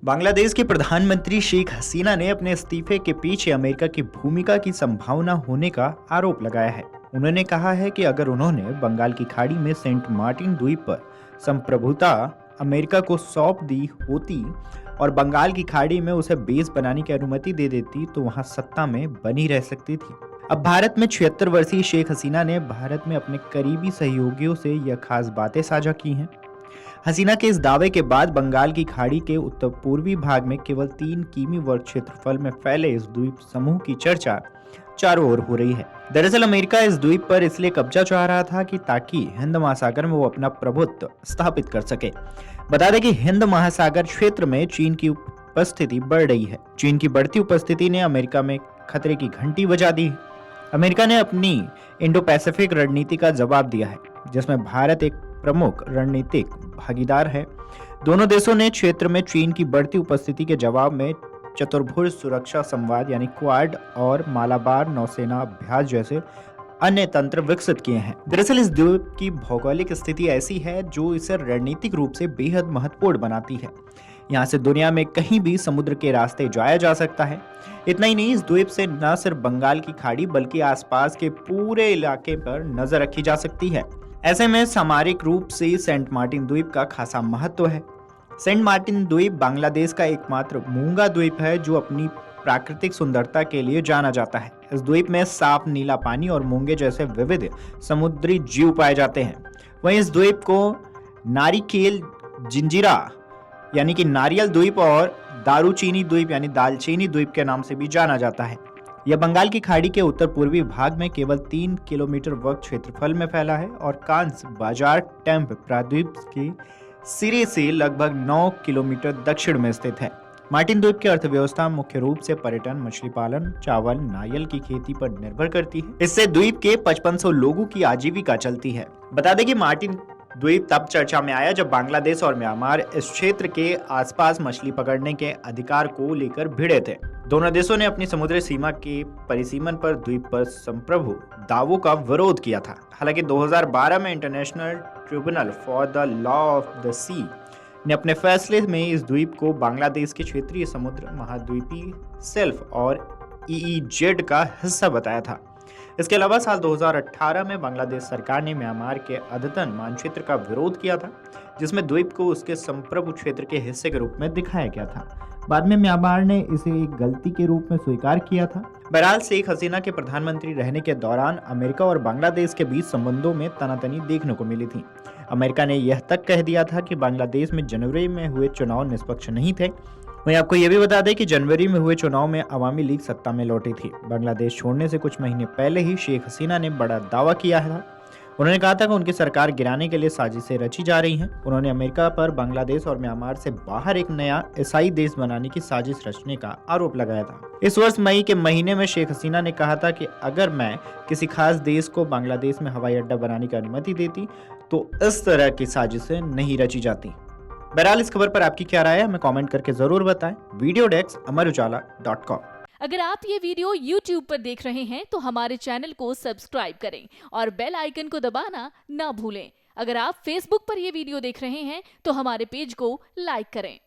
बांग्लादेश की प्रधानमंत्री शेख हसीना ने अपने इस्तीफे के पीछे अमेरिका की भूमिका की संभावना होने का आरोप लगाया है। उन्होंने कहा है कि अगर उन्होंने बंगाल की खाड़ी में सेंट मार्टिन द्वीप पर संप्रभुता अमेरिका को सौंप दी होती और बंगाल की खाड़ी में उसे बेस बनाने की अनुमति दे देती तो वहां सत्ता में बनी रह सकती थी। अब भारत में 76 वर्षीय शेख हसीना ने भारत में अपने करीबी सहयोगियों से यह खास बातें साझा की हैं। हसीना के इस दावे के बाद बंगाल की खाड़ी के उत्तर पूर्वी भाग में केवल 3 किमी वर्ग क्षेत्रफल में फैले इस द्वीप समूह की चर्चा चारों ओर हो रही है। दरअसल अमेरिका इस द्वीप पर इसलिए कब्जा चाह रहा था कि ताकि हिंद महासागर में वो अपना प्रभुत्व स्थापित कर सके। बता दें कि हिंद महासागर क्षेत्र में चीन की उपस्थिति बढ़ रही है। चीन की बढ़ती उपस्थिति ने अमेरिका में खतरे की घंटी बजा दी है। अमेरिका ने अपनी इंडो पैसिफिक रणनीति का जवाब दिया है, जिसमें भारत एक प्रमुख रणनीतिक भागीदार है। दोनों देशों ने क्षेत्र में चीन की बढ़ती उपस्थिति के जवाब में चतुर्भुज सुरक्षा संवाद यानी क्वाड और मालाबार नौसेना अभ्यास जैसे अन्य तंत्र विकसित किए हैं। दरअसल इस द्वीप की भौगोलिक स्थिति ऐसी है जो इसे रणनीतिक रूप से बेहद महत्वपूर्ण बनाती है। यहाँ से दुनिया में कहीं भी समुद्र के रास्ते जाया जा सकता है। इतना ही नहीं, इस द्वीप से न सिर्फ बंगाल की खाड़ी बल्कि आसपास के पूरे इलाके पर नजर रखी जा सकती है। ऐसे में सामरिक रूप से सेंट मार्टिन द्वीप का खासा महत्व है। सेंट मार्टिन द्वीप बांग्लादेश का एकमात्र मूंगा द्वीप है जो अपनी प्राकृतिक सुंदरता के लिए जाना जाता है। इस द्वीप में साफ नीला पानी और मूंगे जैसे विविध समुद्री जीव पाए जाते हैं। वहीं इस द्वीप को नारिकेल जिंजीरा यानी कि नारियल द्वीप और दारूचीनी द्वीप यानी दालचीनी द्वीप के नाम से भी जाना जाता है। यह बंगाल की खाड़ी के उत्तर पूर्वी भाग में केवल 3 किलोमीटर वर्ग क्षेत्रफल में फैला है और कांस बाजार टेम्प प्राद्वीप के सिरे से लगभग 9 किलोमीटर दक्षिण में स्थित है। मार्टिन द्वीप की अर्थव्यवस्था मुख्य रूप से पर्यटन, मछली पालन, चावल, नारियल की खेती पर निर्भर करती है। इससे द्वीप के 5500 लोगों की आजीविका चलती है। बता दें कि मार्टिन द्वीप तब चर्चा में आया जब बांग्लादेश और म्यांमार इस क्षेत्र के आसपास मछली पकड़ने के अधिकार को लेकर भिड़े थे। दोनों देशों ने अपनी समुद्री सीमा के परिसीमन पर द्वीप पर संप्रभु दावों का विरोध किया था। हालांकि 2012 में International Tribunal for the Law of the Sea ने अपने फैसले में इस द्वीप को बांग्लादेश के क्षेत्रीय समुद्र महाद्वीपीय सेल्फ और ईईजेड का हिस्सा बताया था। इसके अलावा साल 2018 में बांग्लादेश सरकार ने म्यांमार के अद्यतन मानचित्र का विरोध किया था, जिसमें द्वीप को उसके संप्रभु क्षेत्र के हिस्से के रूप में दिखाया गया था। बाद में म्यांमार ने इसे एक गलती के रूप में स्वीकार किया था। बहरहाल शेख हसीना के प्रधानमंत्री रहने के दौरान अमेरिका और बांग्लादेश के बीच संबंधों में तनातनी देखने को मिली थी। अमेरिका ने यह तक कह दिया था कि बांग्लादेश में जनवरी में हुए चुनाव निष्पक्ष नहीं थे। वहीं आपको यह भी बता दें कि जनवरी में हुए चुनाव में अवामी लीग सत्ता में लौटी थी। बांग्लादेश छोड़ने से कुछ महीने पहले ही शेख हसीना ने बड़ा दावा किया था। उन्होंने कहा था कि उनकी सरकार गिराने के लिए साजिशें रची जा रही हैं। उन्होंने अमेरिका पर बांग्लादेश और म्यांमार से बाहर एक नया ईसाई देश बनाने की साजिश रचने का आरोप लगाया था। इस वर्ष मई के महीने में शेख हसीना ने कहा था कि अगर मैं किसी खास देश को बांग्लादेश में हवाई अड्डा बनाने की अनुमति देती तो इस तरह की साजिशें नहीं रची जाती। बहरहाल इस खबर पर आपकी क्या राय है, हमें कमेंट करके जरूर बताएं। वीडियो डेस्क अमरउजाला.com। अगर आप ये वीडियो YouTube पर देख रहे हैं तो हमारे चैनल को सब्सक्राइब करें और बेल आइकन को दबाना ना भूलें। अगर आप Facebook पर ये वीडियो देख रहे हैं तो हमारे पेज को लाइक करें।